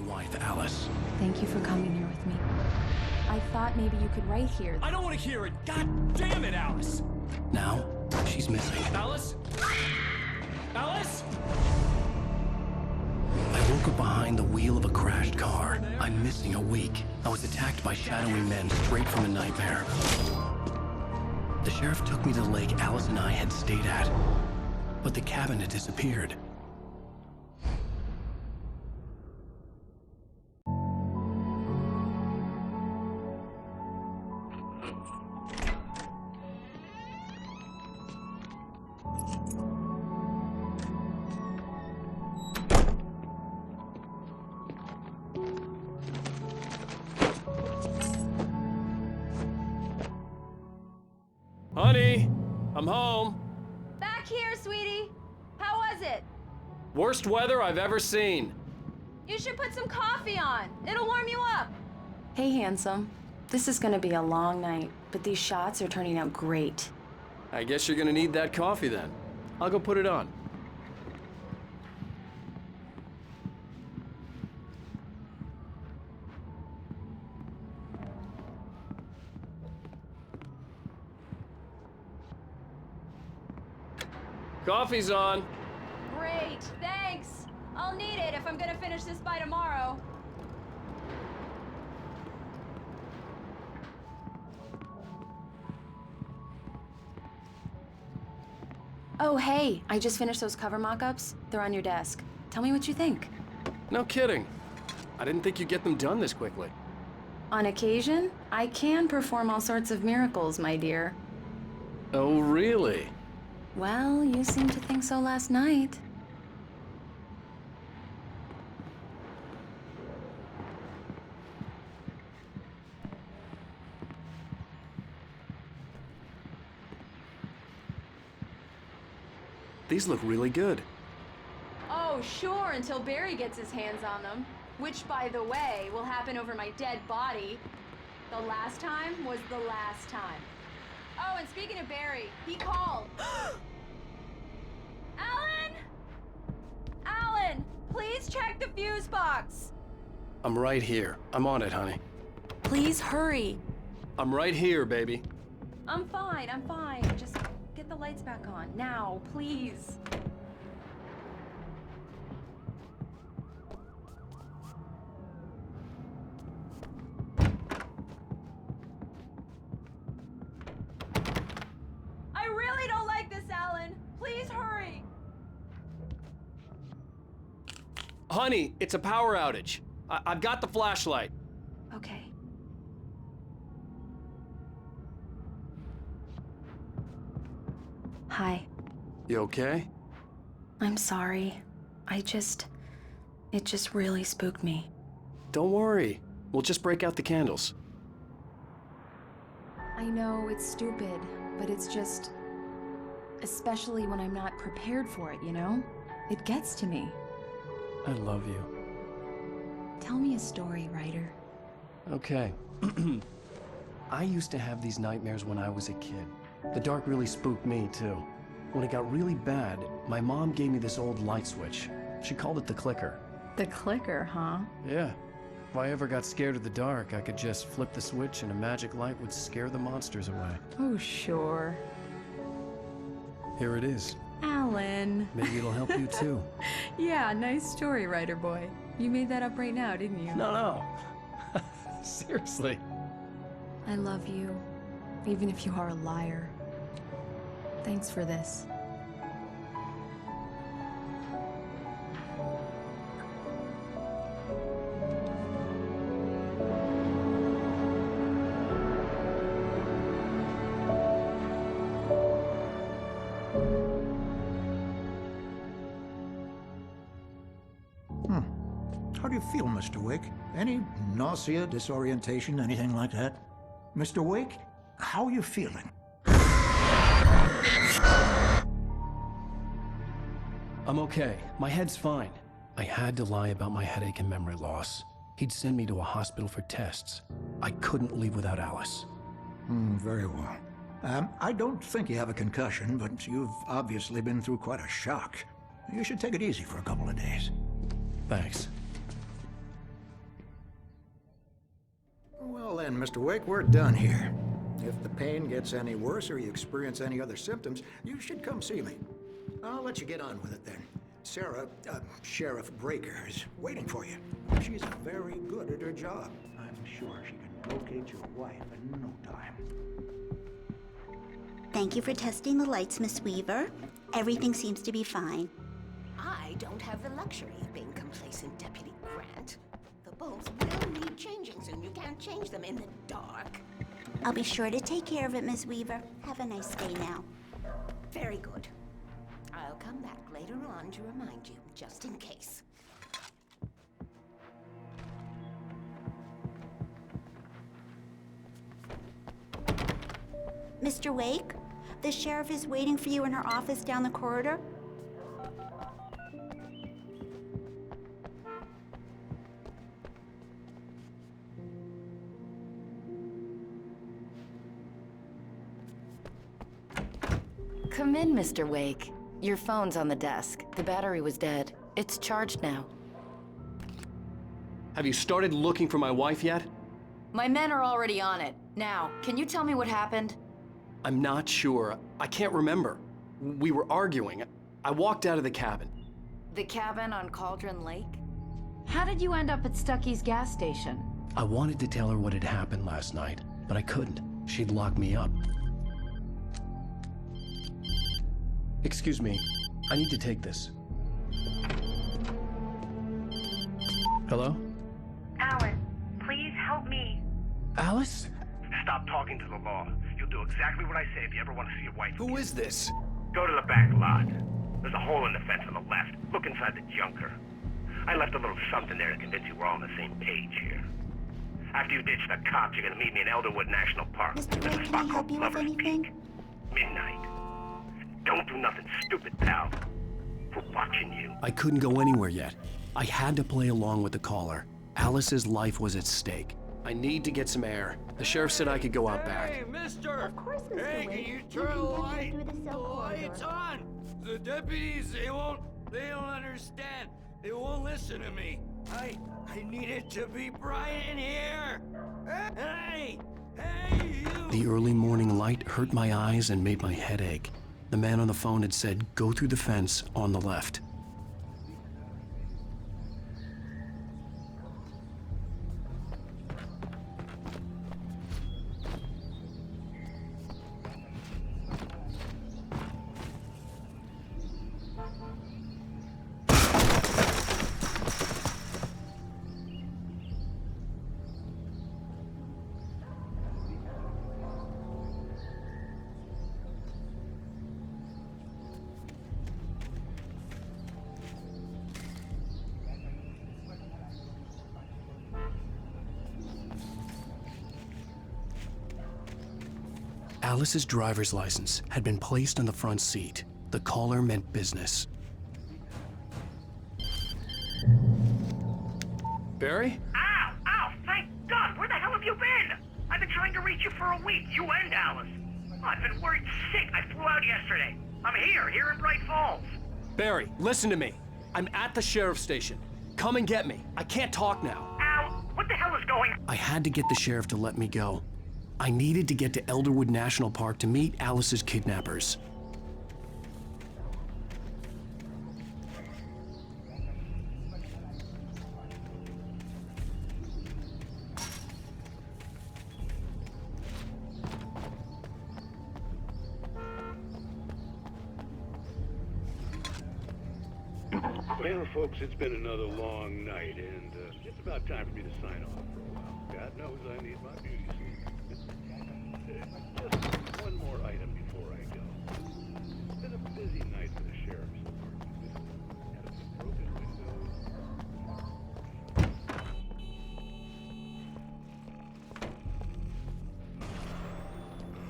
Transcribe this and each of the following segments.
wife, Alice. Thank you for coming here with me. I thought maybe you could write here. I don't want to hear it! God damn it, Alice! Now, she's missing. Alice? Alice? I woke up behind the wheel of a crashed car. I'm missing a week. I was attacked by shadowy men straight from a nightmare. The sheriff took me to the lake Alice and I had stayed at, but the cabin had disappeared. Honey, I'm home. Back here, sweetie. How was it? Worst weather I've ever seen. You should put some coffee on. It'll warm you up. Hey, handsome. This is gonna be a long night, but these shots are turning out great. I guess you're gonna need that coffee then. I'll go put it on. Coffee's on. Great, thanks. I'll need it if I'm gonna finish this by tomorrow. Oh, hey, I just finished those cover mock-ups. They're on your desk. Tell me what you think. No kidding. I didn't think you'd get them done this quickly. On occasion, I can perform all sorts of miracles, my dear. Oh, really? Well, you seemed to think so last night. These look really good. Oh, sure, until Barry gets his hands on them. Which, by the way, will happen over my dead body. The last time was the last time. Oh, and speaking of Barry, he called. Alan! Alan, please check the fuse box. I'm right here. I'm on it, honey. Please hurry. I'm right here, baby. I'm fine. Just get the lights back on. Now, please. I really don't like this, Alan. Please hurry. Honey, it's a power outage. I've got the flashlight. Okay. Hi. You okay? I'm sorry. It just really spooked me. Don't worry. We'll just break out the candles. I know it's stupid, but it's just... Especially when I'm not prepared for it, you know? It gets to me. I love you. Tell me a story, writer. Okay. I used to have these nightmares when I was a kid. The dark really spooked me, too. When it got really bad, my mom gave me this old light switch. She called it the clicker. The clicker, huh? Yeah. If I ever got scared of the dark, I could just flip the switch and a magic light would scare the monsters away. Oh, sure. Here it is. Alan. Maybe it'll help you, too. Yeah, nice story, writer boy. You made that up right now, didn't you? No. Seriously. I love you, even if you are a liar. Thanks for this. How do you feel, Mr. Wake? Any nausea, disorientation, anything like that? Mr. Wake, how are you feeling? I'm okay. My head's fine. I had to lie about my headache and memory loss. He'd send me to a hospital for tests. I couldn't leave without Alice. Very well. I don't think you have a concussion, but you've obviously been through quite a shock. You should take it easy for a couple of days. Thanks. again, Mr. Wake, we're done here. If the pain gets any worse or you experience any other symptoms, you should come see me. I'll let you get on with it then. Sarah, Sheriff Breaker, is waiting for you. She's very good at her job. I'm sure she can locate your wife in no time. Thank you for testing the lights, Miss Weaver. Everything seems to be fine. I don't have the luxury of being complacent, Deputy Grant. The bulbs will need changing soon. You can't change them in the dark. I'll be sure to take care of it, Miss Weaver. Have a nice day now. Very good. I'll come back later on to remind you, just in case. Mr. Wake, the sheriff is waiting for you in her office down the corridor. Come in, Mr. Wake. Your phone's on the desk. The battery was dead. It's charged now. Have you started looking for my wife yet? My men are already on it. Now, can you tell me what happened? I'm not sure. I can't remember. We were arguing. I walked out of the cabin. The cabin on Cauldron Lake? How did you end up at Stucky's gas station? I wanted to tell her what had happened last night, but I couldn't. She'd locked me up. Excuse me. I need to take this. Hello? Alice, please help me. Alice? Stop talking to the law. You'll do exactly what I say if you ever want to see your wife. Who is this? Go to the back lot. There's a hole in the fence on the left. Look inside the junker. I left a little something there to convince you we're all on the same page here. After you ditch the cops, you're gonna meet me in Elderwood National Park. Mr. There's a Wake, spot can I help called you with Lover's anything? Peak. Midnight. Don't do nothing stupid, pal. We're watching you. I couldn't go anywhere yet. I had to play along with the caller. Alice's life was at stake. I need to get some air. The sheriff said I could go out back. Hey, mister! Of course, Mr. Hey, Wake. can you You turn can the get light? through the cell light's corridor. on! The deputies, they don't understand. They won't listen to me. I need it to be bright in here! Hey! Hey, you! The early morning light hurt my eyes and made my head ache. The man on the phone had said, go through the fence on the left. Alice's driver's license had been placed on the front seat. The caller meant business. Barry? Ow! Ow! Thank God! Where the hell have you been? I've been trying to reach you for a week, you and Alice. I've been worried sick. I flew out yesterday. I'm here in Bright Falls. Barry, listen to me. I'm at the sheriff's station. Come and get me. I can't talk now. Ow! What the hell is going on? I had to get the sheriff to let me go. I needed to get to Elderwood National Park to meet Alice's kidnappers. Well, folks, it's been another long night, and it's about time for me to sign off for a while. God knows I need my beauty sleep. Just one more item before I go. It's been a busy night for the sheriff's department. Had some broken windows.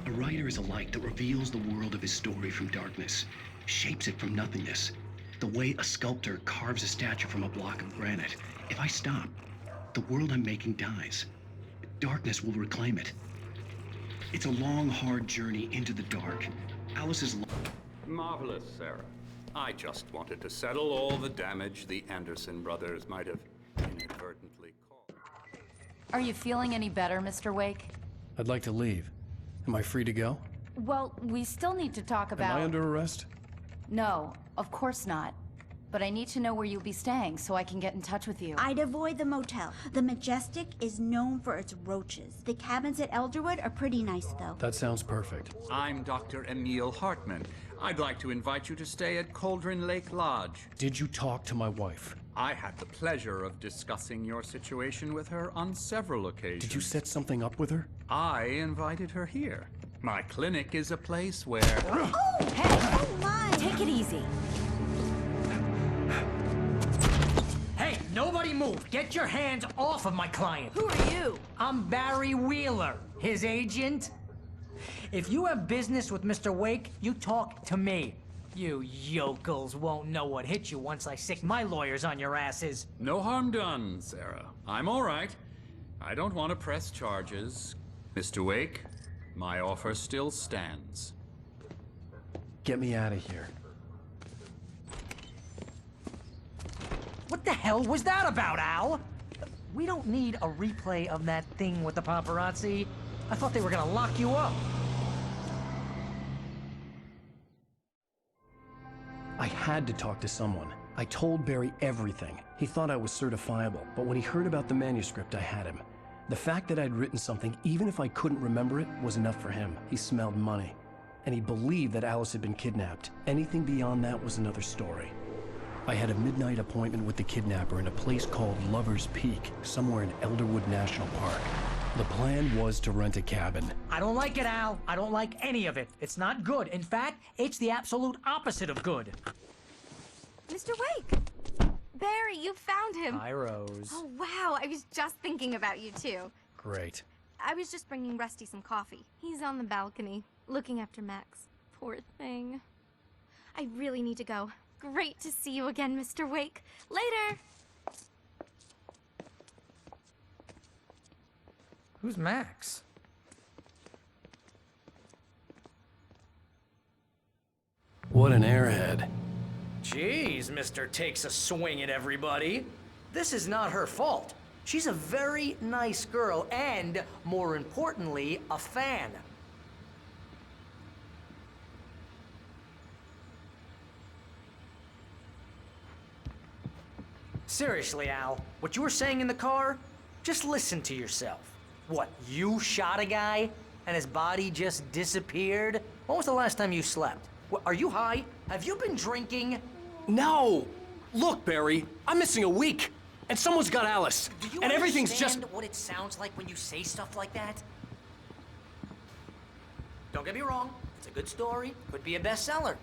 A writer is a light that reveals the world of his story from darkness, shapes it from nothingness. The way a sculptor carves a statue from a block of granite. If I stop, the world I'm making dies. Darkness will reclaim it. It's a long, hard journey into the dark. Alice's Marvelous, Sarah. I just wanted to settle all the damage the Anderson brothers might have inadvertently caused. Are you feeling any better, Mr. Wake? I'd like to leave. Am I free to go? Well, we still need to talk about... Am I under arrest? No, of course not. But I need to know where you'll be staying so I can get in touch with you. I'd avoid the motel. The Majestic is known for its roaches. The cabins at Elderwood are pretty nice, though. That sounds perfect. I'm Dr. Emil Hartman. I'd like to invite you to stay at Cauldron Lake Lodge. Did you talk to my wife? I had the pleasure of discussing your situation with her on several occasions. Did you set something up with her? I invited her here. My clinic is a place where... Oh, hey! Oh, my! Take it easy. Hey, nobody move! Get your hands off of my client! Who are you? I'm Barry Wheeler, his agent. If you have business with Mr. Wake, you talk to me. You yokels won't know what hit you once I sick my lawyers on your asses. No harm done, Sarah. I'm all right. I don't want to press charges. Mr. Wake, my offer still stands. Get me out of here. What the hell was that about, Al? We don't need a replay of that thing with the paparazzi. I thought they were gonna lock you up. I had to talk to someone. I told Barry everything. He thought I was certifiable, but when he heard about the manuscript, I had him. The fact that I'd written something, even if I couldn't remember it, was enough for him. He smelled money. And he believed that Alice had been kidnapped. Anything beyond that was another story. I had a midnight appointment with the kidnapper in a place called Lover's Peak, somewhere in Elderwood National Park. The plan was to rent a cabin. I don't like it, Al. I don't like any of it. It's not good. In fact, it's the absolute opposite of good. Mr. Wake! Barry, you found him! Hi, Rose. Oh, wow. I was just thinking about you, too. Great. I was just bringing Rusty some coffee. He's on the balcony, looking after Max. Poor thing. I really need to go. Great to see you again, Mr. Wake. Later! Who's Max? What an airhead. Jeez, Mr. Takes a swing at everybody. This is not her fault. She's a very nice girl and, more importantly, a fan. Seriously, Al, what you were saying in the car, just listen to yourself. What, you shot a guy and his body just disappeared? When was the last time you slept? What, are you high? Have you been drinking? No! Look, Barry, I'm missing a week, and someone's got Alice, Do you and everything's just... understand what it sounds like when you say stuff like that? Don't get me wrong, it's a good story, could be a bestseller.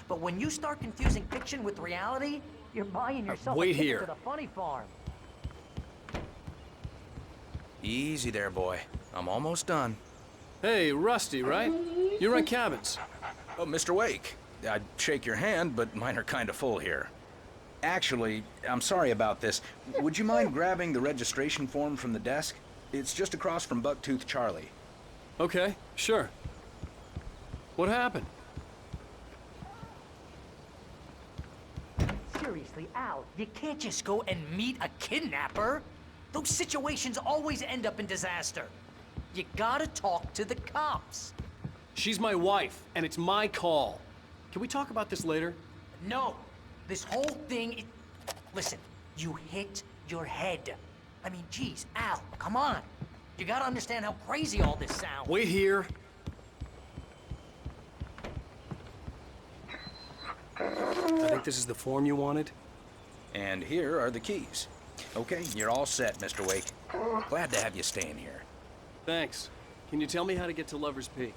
But when you start confusing fiction with reality, you're buying yourself wait a ticket here. to the funny farm. Easy there, boy. I'm almost done. Hey, Rusty, right? You run cabins. Oh, Mr. Wake. I'd shake your hand, but mine are kind of full here. Actually, I'm sorry about this. Would you mind grabbing the registration form from the desk? It's just across from Bucktooth Charlie. Okay, sure. What happened? Seriously, Al, you can't just go and meet a kidnapper. Those situations always end up in disaster. You gotta talk to the cops. She's my wife, and it's my call. Can we talk about this later? No, this whole thing, listen, you hit your head. I mean, geez, Al, come on. You gotta understand how crazy all this sounds. Wait here. I think this is the form you wanted. And here are the keys. Okay, you're all set, Mr. Wake. Glad to have you staying here. Thanks. Can you tell me how to get to Lover's Peak?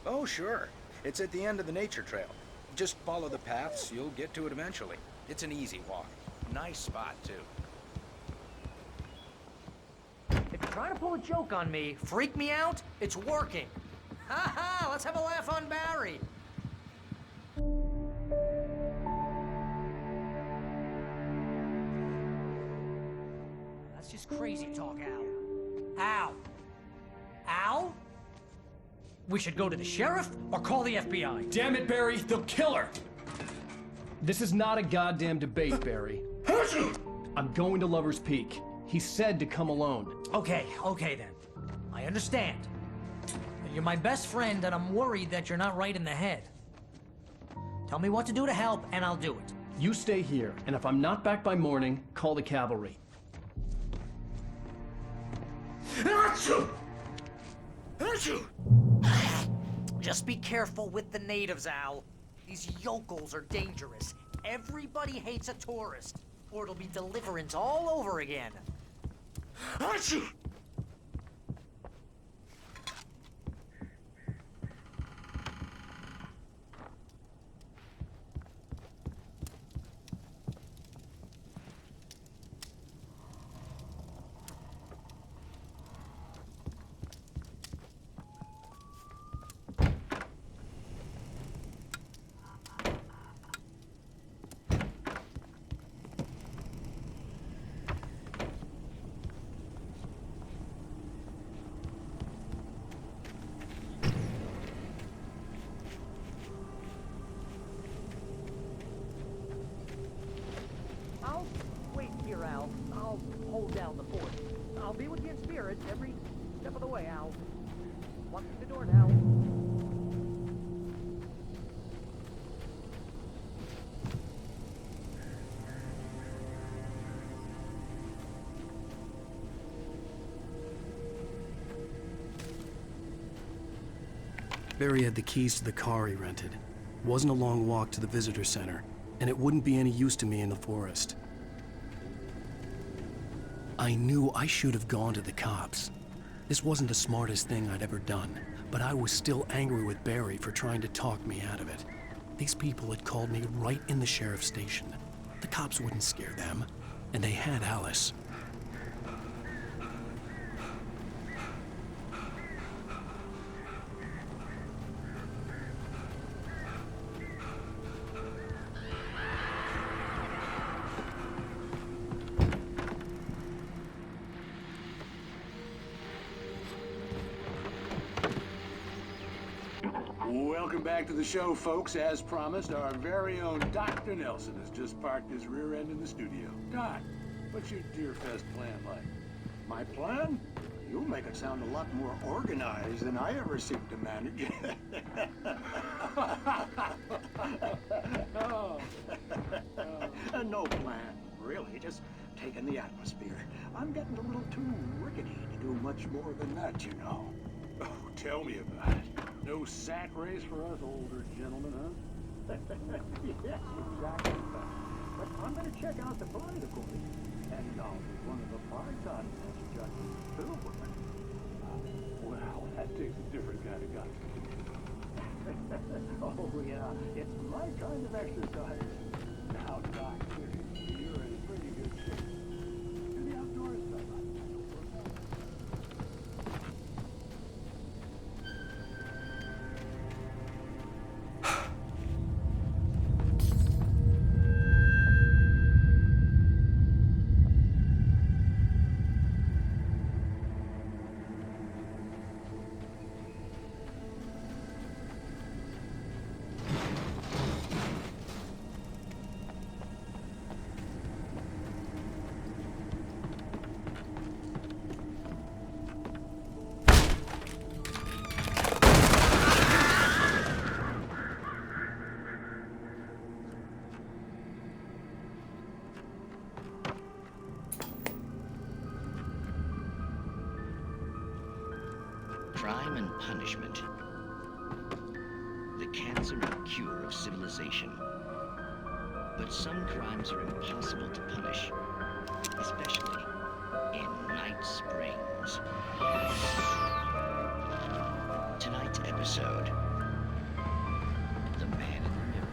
Oh, sure. It's at the end of the nature trail. Just follow the paths, you'll get to it eventually. It's an easy walk. Nice spot, too. If you're trying to pull a joke on me, freak me out, it's working. Ha ha, let's have a laugh on Barry. That's just crazy talk, Al. Al? Al? We should go to the sheriff or call the FBI. Damn it, Barry, they'll kill her! This is not a goddamn debate, Barry. I'm going to Lover's Peak. He said to come alone. Okay then. I understand. You're my best friend, and I'm worried that you're not right in the head. Tell me what to do to help, and I'll do it. You stay here, and if I'm not back by morning, call the cavalry. Achoo! Achoo! Just be careful with the natives, Al. These yokels are dangerous. Everybody hates a tourist, or it'll be Deliverance all over again. Achoo! I'll wait here, Al. I'll hold down the fort. I'll be with you in spirit every step of the way, Al. Walk through the door now. Barry had the keys to the car he rented. It wasn't a long walk to the visitor center, and it wouldn't be any use to me in the forest. I knew I should have gone to the cops. This wasn't the smartest thing I'd ever done, but I was still angry with Barry for trying to talk me out of it. These people had called me right in the sheriff's station. The cops wouldn't scare them, and they had Alice. Welcome back to the show, folks. As promised, our very own Dr. Nelson has just parked his rear end in the studio. Doc, what's your Deerfest plan like? My plan? You make it sound a lot more organized than I ever seem to manage. No plan, really. Just taking the atmosphere. I'm getting a little too rickety to do much more than that, you know. Oh, tell me about it. No sack race for us older gentlemen, huh? Yes, exactly. But I'm going to check out the bride, of course. And I'll be one of the 5 contest judges, too. Well, that takes a different kind of guts. Oh, yeah. It's my kind of exercise. Now, Doc, seriously, you're in pretty good shape. Do the outdoors stuff. Crime and punishment. The cancer and cure of civilization. But some crimes are impossible to punish, especially in Night Springs. Tonight's episode, The Man in the Mirror.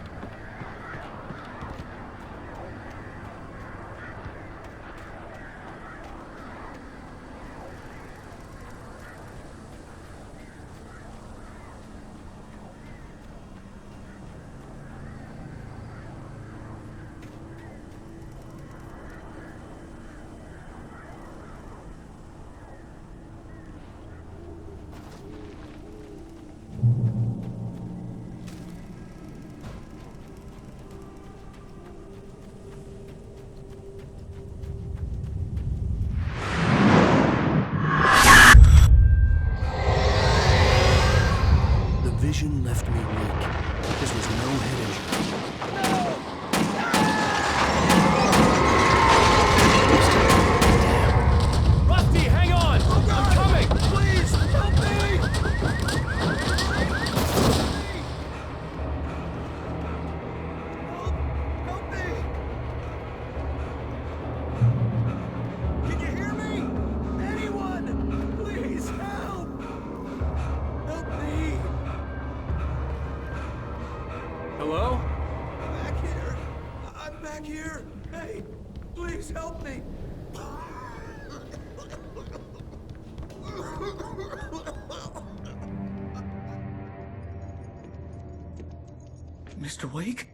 Mr. Wake?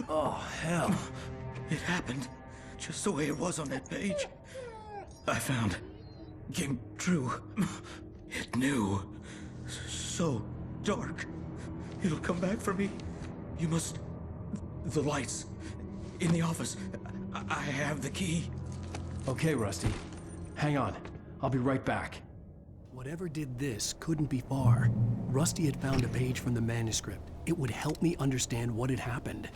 Oh, hell. It happened just the way it was on that page. I found. Came true. It knew. So dark. It'll come back for me. You must... The lights. In the office. I have the key. Okay, Rusty. Hang on. I'll be right back. Whatever did this couldn't be far. Rusty had found a page from the manuscript. It would help me understand what had happened.